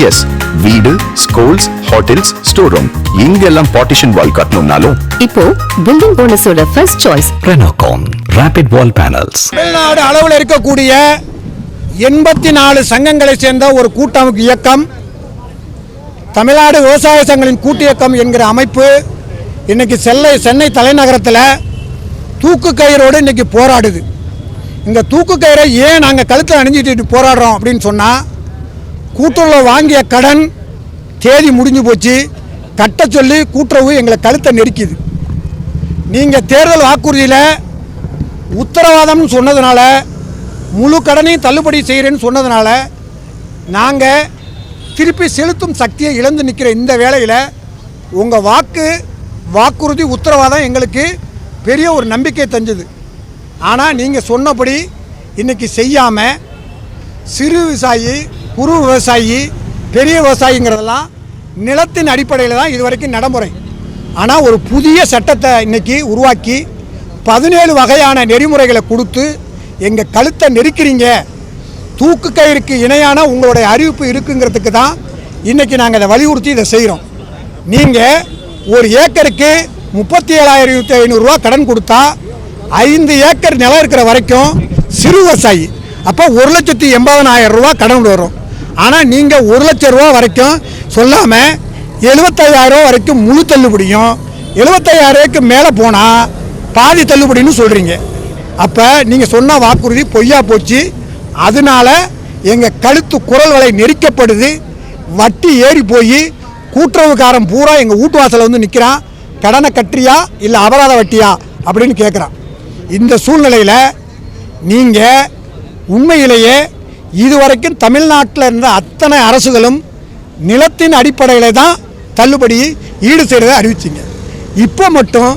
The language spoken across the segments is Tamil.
எஸ், வீடு, ஸ்கூல்ஸ், ஹோட்டல்ஸ், ஸ்டோர் ரூம் இங்கெல்லாம் பார்ட்டிஷன் வால் கட்டணும்னாலும் இப்போ பில்டிங் போனஸோட first choice Renocon rapid wall panels. Tamil Nadu அளவில் இருக்கக்கூடிய 84 சங்கங்களை சேர்ந்த ஒரு கூட்டமைப்பு இயக்கம் தமிழ்நாடு விவசாய சங்கங்களின் கூட்டு இயக்கம் என்கிற அமைப்பு இன்னைக்கு சென்னை தலைநகரத்தில் தூக்கு கயிறோடு இன்னைக்கு போராடுது. இந்த தூக்கு கயிறை ஏன் நாங்கள் கழுத்தில் அணிஞ்சிட்டு போராடுறோம் அப்படின்னு சொன்னால், கூட்டுறவு வாங்கிய கடன் தேதி முடிஞ்சு போச்சு, கட்ட சொல்லி கூட்டுறவு எங்களை கழுத்தை நெருக்கிது. நீங்கள் தேர்தல் வாக்குறுதியில் உத்தரவாதம்னு சொன்னதுனால, முழு கடனையும் தள்ளுபடி செய்கிறேன்னு சொன்னதுனால, நாங்கள் திருப்பி செலுத்தும் சக்தியை இழந்து நிற்கிற இந்த வேளையில் உங்கள் வாக்குறுதி உத்தரவாதம் எங்களுக்கு பெரிய ஒரு நம்பிக்கை தந்தது. ஆனால் நீங்கள் சொன்னபடி இன்றைக்கி செய்யாமல் சிறு விவசாயி, குறு விவசாயி, பெரிய விவசாயிங்கிறதெல்லாம் நிலத்தின் அடிப்படையில் தான் இது வரைக்கும் நடைமுறை. ஆனால் ஒரு புதிய சட்டத்தை இன்றைக்கி உருவாக்கி 17 வகையான நெறிமுறைகளை கொடுத்து எங்கள் கழுத்தை நெருக்கிறீங்க, தூக்கு கயிறுக்கு இணையான உங்களுடைய அறிவிப்பு இருக்குங்கிறதுக்கு தான் இன்றைக்கி நாங்கள் அதை வலியுறுத்தி இதை செய்கிறோம். நீங்கள் ஒரு ஏக்கருக்கு 37,500 ரூபா கடன் கொடுத்தா 5 ஏக்கர் நிலம் இருக்கிற வரைக்கும் சிறு விவசாயி, அப்போ 1,80,000 ரூபா கடன் வரும். ஆனால் நீங்கள் 1 லட்சம் ரூபா வரைக்கும் சொல்லாமல் 75,000 ரூபா வரைக்கும் முழு தள்ளுபடியும், 75,000 ரூபாய்க்கு மேலே போனால் பாதி தள்ளுபடின்னு சொல்கிறீங்க. அப்போ நீங்கள் சொன்ன வாக்குறுதி பொய்யா போச்சு. அதனால் எங்கள் கழுத்து குரல் வலை நெரிக்கப்படுது. வட்டி ஏறி போய் கூட்டுறவுக்காரன் பூரா எங்கள் வீட்டு வாசலில் வந்து நிற்கிறான், கடனை கட்டுறியா இல்லை அபராத வட்டியா அப்படின்னு கேட்குறான். இந்த சூழ்நிலையில் நீங்கள் உண்மையிலேயே இதுவரைக்கும் தமிழ்நாட்டில் இருந்த அத்தனை அரசுகளும் நிலத்தின் அடிப்படையில் தான் தள்ளுபடி ஈடு செய்கிறத அறிவிச்சிங்க. இப்போ மட்டும்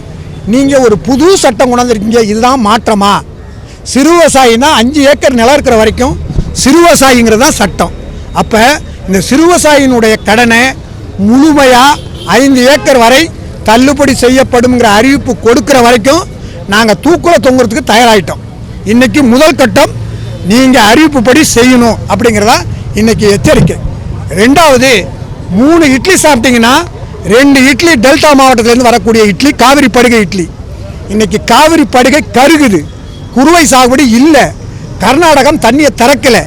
நீங்கள் ஒரு புது சட்டம் கொண்டாந்துருக்கீங்க. இதுதான் மாற்றமா? சிறு விவசாயினா 5 ஏக்கர் நிலம் இருக்கிற வரைக்கும் சிறு விவசாயிங்கிறது தான் சட்டம். அப்போ இந்த சிறு விவசாயினுடைய கடனை முழுமையாக 5 ஏக்கர் வரை தள்ளுபடி செய்யப்படுங்கிற அறிவிப்பு கொடுக்குற வரைக்கும் நாங்கள் தூக்கில் தொங்குறதுக்கு தயாராகிட்டோம். இன்றைக்கி முதல் கட்டம் நீங்கள் அறிவிப்புப்படி செய்யணும் அப்படிங்கிறதா இன்றைக்கி எச்சரிக்கை. ரெண்டாவது, 3 இட்லி சாப்பிட்டீங்கன்னா 2 இட்லி டெல்டா மாவட்டத்திலேருந்து வரக்கூடிய இட்லி காவிரி படுகை இட்லி. இன்றைக்கி காவிரி படுகை கருகுது, குறுவை சாகுபடி இல்லை, கர்நாடகம் தண்ணியை திறக்கலை,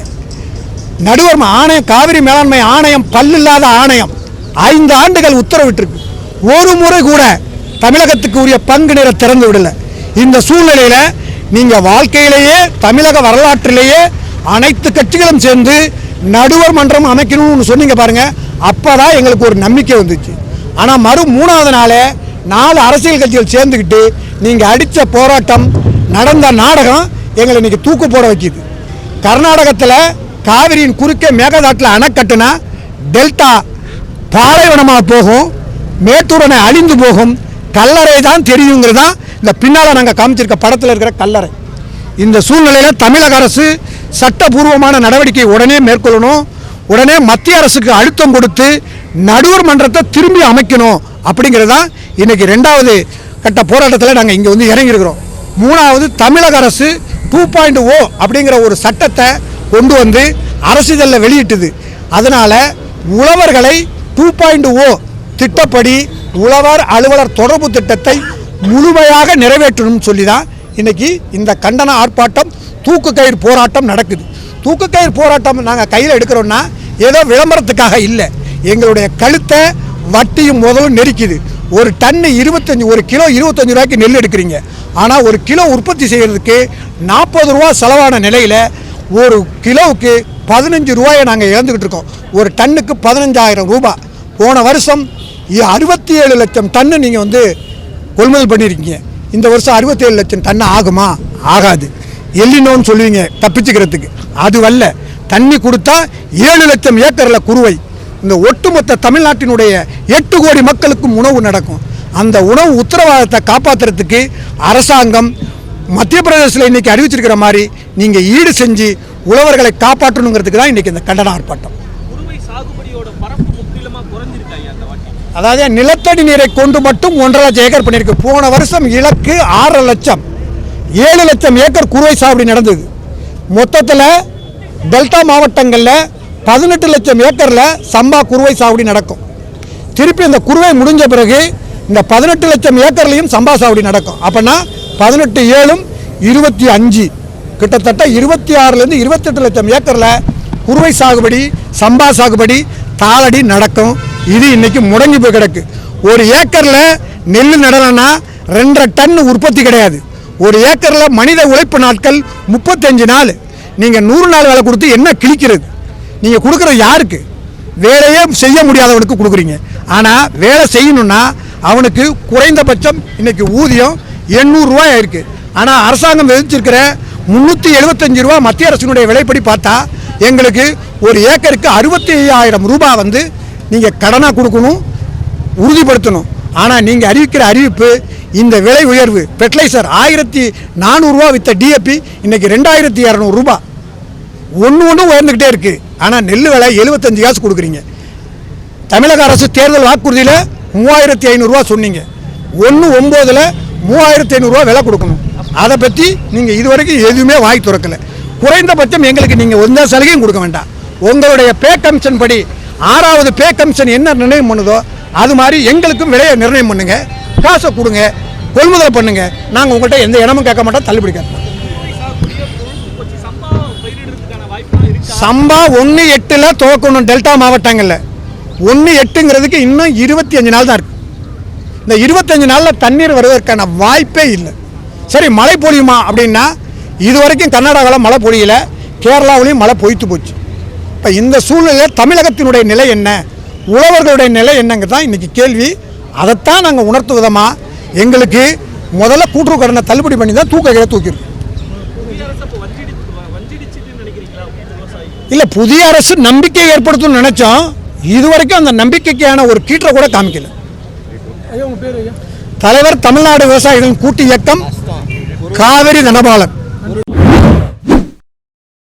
நடுவர் ஆணையம் காவிரி மேலாண்மை ஆணையம் பல்லில்லாத ஆணையம் 5 ஆண்டுகள் உத்தரவிட்டிருக்கு. ஒரு முறை கூட தமிழகத்துக்கு உரிய பங்கு நீரை திறந்து விடலை. இந்த சூழ்நிலையில் நீங்கள் வாழ்க்கையிலேயே தமிழக வரலாற்றிலேயே அனைத்து கட்சிகளும் சேர்ந்து நடுவர் மன்றம் அமைக்கணும்னு சொன்னீங்க பாருங்கள், அப்போ தான் எங்களுக்கு ஒரு நம்பிக்கை வந்துச்சு. ஆனால் 3ஆவது நாளே 4 அரசியல் கட்சிகள் சேர்ந்துக்கிட்டு நீங்கள் அடித்த போராட்டம், நடந்த நாடகம் எங்களை இன்றைக்கி தூக்கு போட வைக்கிது. கர்நாடகத்தில் காவிரியின் குறுக்கே மேகதாட்டில் அணை கட்டுனா டெல்டா பாலைவனமாக போகும், மேட்டூர் அணை அழிந்து போகும், கல்லறை தான் தெரியுங்கிறது தான் இந்த பின்னால் நாங்கள் காமிச்சிருக்க படத்தில் இருக்கிற கல்லறை. இந்த சூழ்நிலையில் தமிழக அரசு சட்டபூர்வமான நடவடிக்கை உடனே மேற்கொள்ளணும். உடனே மத்திய அரசுக்கு அழுத்தம் கொடுத்து நடுவர் மன்றத்தை திரும்பி அமைக்கணும். அப்படிங்கிறது தான் இன்றைக்கி 2வது கட்ட போராட்டத்தில் நாங்கள் இங்கே வந்து இறங்கியிருக்கிறோம். 3வது, தமிழக அரசு 2.0 அப்படிங்கிற ஒரு சட்டத்தை கொண்டு வந்து அரசிதழில் வெளியிட்டுது. அதனால் உழவர்களை 2.0 திட்டப்படி உழவர் அலுவலர் தொடர்பு திட்டத்தை முழுமையாக நிறைவேற்றணும்னு சொல்லி தான் இன்றைக்கி இந்த கண்டன ஆர்ப்பாட்டம், தூக்கு கயிறு போராட்டம் நடக்குது. தூக்கு கயிறு போராட்டம் நாங்கள் கையில் எடுக்கிறோன்னா ஏதோ விளம்பரத்துக்காக இல்லை, எங்களுடைய கழுத்தை வட்டியும் முதலும் நெருக்கிது. ஒரு டன்னு 1 கிலோ 25 ரூபாய்க்கு நெல் எடுக்கிறீங்க. ஆனால் 1 கிலோ உற்பத்தி செய்கிறதுக்கு 40 ரூபா செலவான நிலையில் 1 கிலோவுக்கு 15 ரூபாயை நாங்கள் இழந்துக்கிட்டு இருக்கோம். ஒரு டன்னுக்கு 15,000 ரூபாய். போன வருஷம் 67 லட்சம் டன்னு நீங்கள் வந்து கொள்முதல் பண்ணியிருக்கீங்க. இந்த வருஷம் 67 லட்சம் டன்னு ஆகுமா? ஆகாது. எல்லினோன்னு சொல்லுவீங்க தப்பிச்சுக்கிறதுக்கு, அது வரல. தண்ணி கொடுத்தா 7 லட்சம் ஏக்கரில் குறுவை. இந்த ஒட்டுமொத்த தமிழ்நாட்டினுடைய 8 கோடி மக்களுக்கும் உணவு நடக்கும். அந்த உணவு உத்தரவாதத்தை காப்பாற்றுறதுக்கு அரசாங்கம் மத்திய பிரதேசத்தில் இன்றைக்கி அறிவிச்சிருக்கிற மாதிரி நீங்கள் ஈடு செஞ்சு உழவர்களை காப்பாற்றணுங்கிறதுக்கு தான் இன்றைக்கி இந்த கண்டன ஆர்ப்பாட்டம். அதாவது நிலத்தடி நீரை கொண்டு மட்டும் 1.5 லட்சம் ஏக்கர் பண்ணியிருக்கு. போன வருஷம் இலக்கு 6 லட்சம், 7 லட்சம் ஏக்கர் குறுவை சாகுபடி நடந்தது. மொத்தத்தில் டெல்டா மாவட்டங்களில் 18 லட்சம் ஏக்கரில் சம்பா குறுவை சாகுபடி நடக்கும். திருப்பி இந்த குறுவை முடிஞ்ச பிறகு இந்த 18 லட்சம் ஏக்கர்லையும் சம்பா சாகுபடி நடக்கும். அப்போனா 18 7 25 கிட்டத்தட்ட 26லேருந்து 28 லட்சம் ஏக்கரில் குறுவை சாகுபடி சம்பா சாகுபடி தாளடி நடக்கும். இது இன்னைக்கு முடங்கி போய் கிடக்கு. ஒரு ஏக்கரில் நெல் நடலைன்னா 2.5 டன் உற்பத்தி கிடையாது. ஒரு ஏக்கரில் மனித உழைப்பு நாட்கள் 35 நாள். நீங்கள் 100 நாள் வேலை கொடுத்து என்ன கிழிக்கிறது? நீங்கள் கொடுக்குறது யாருக்கு? வேலையே செய்ய முடியாதவனுக்கு கொடுக்குறீங்க. ஆனால் வேலை செய்யணும்னா அவனுக்கு குறைந்தபட்சம் இன்னைக்கு ஊதியம் 800 ரூபாய் இருக்குது. ஆனால் அரசாங்கம் விதிச்சிருக்கிற 375 ரூபா மத்திய அரசினுடைய விலைப்படி பார்த்தா எங்களுக்கு ஒரு ஏக்கருக்கு 65,000 ரூபாய் வந்து நீங்கள் கடனாக கொடுக்கணும், உறுதிப்படுத்தணும். ஆனால் நீங்கள் அறிவிக்கிற அறிவிப்பு இந்த விலை உயர்வு ஃபெர்டிலைசர் 1400 ரூபா வித்த டிஏபி இன்னைக்கு 2200 ரூபாய் ஒன்று உயர்ந்துக்கிட்டே இருக்குது. ஆனால் நெல் விலை 75 காசு கொடுக்குறீங்க. தமிழக அரசு தேர்தல் வாக்குறுதியில் 3500 ரூபா சொன்னீங்க. 1/9 3500 ரூபா விலை கொடுக்கணும். அதை பற்றி நீங்கள் இதுவரைக்கும் எதுவுமே வாய் திறக்கலை. குறைந்தபட்சம் எங்களுக்கு நீங்கள் எந்த சலுகையும் கொடுக்க வேண்டாம். உங்களுடைய பே கமிஷன் படி 6வது பே கமிஷன் என்ன நிர்ணயம் பண்ணுதோ அது மாதிரி எங்களுக்கும் விலையை நிர்ணயம் பண்ணுங்க, காசை கொடுங்க, கொள்முதல் பண்ணுங்க. நாங்கள் உங்கள்கிட்ட எந்த இடமும் கேட்க மாட்டோம், தள்ளுபடி கேட்போம். சம்பா 1/8 துவக்கணும். டெல்டா மாவட்டங்களில் 1/8ங்கிறதுக்கு இன்னும் 25 நாள் தான் இருக்குது. இந்த 25 நாளில் தண்ணீர் வருவதற்கான வாய்ப்பே இல்லை. சரி, மழை பொழியுமா அப்படின்னா இது வரைக்கும் கர்நாடகாவில் மழை பொழியல, கேரளாவிலையும் மழை பொய்த்து போச்சு. இப்போ இந்த சூழ்நிலையில் தமிழகத்தினுடைய நிலை என்ன, உழவர்களுடைய நிலை என்னங்க தான் இன்றைக்கி கேள்வி. அதைத்தான் நாங்கள் உணர்த்து விதமாக எங்களுக்கு முதல்ல கூட்டுறவு கடனை தள்ளுபடி பண்ணி தான் தூக்க தூக்கிடும். இல்லை, புதிய அரசு நம்பிக்கை ஏற்படுத்தணும்னு நினைச்சோம். இதுவரைக்கும் அந்த நம்பிக்கைக்கான ஒரு கீற்றை கூட காமிக்கல. தலைவர் தமிழ்நாடு விவசாயிகளின் கூட்டு இயக்கம் காவிரி தனபாலன்.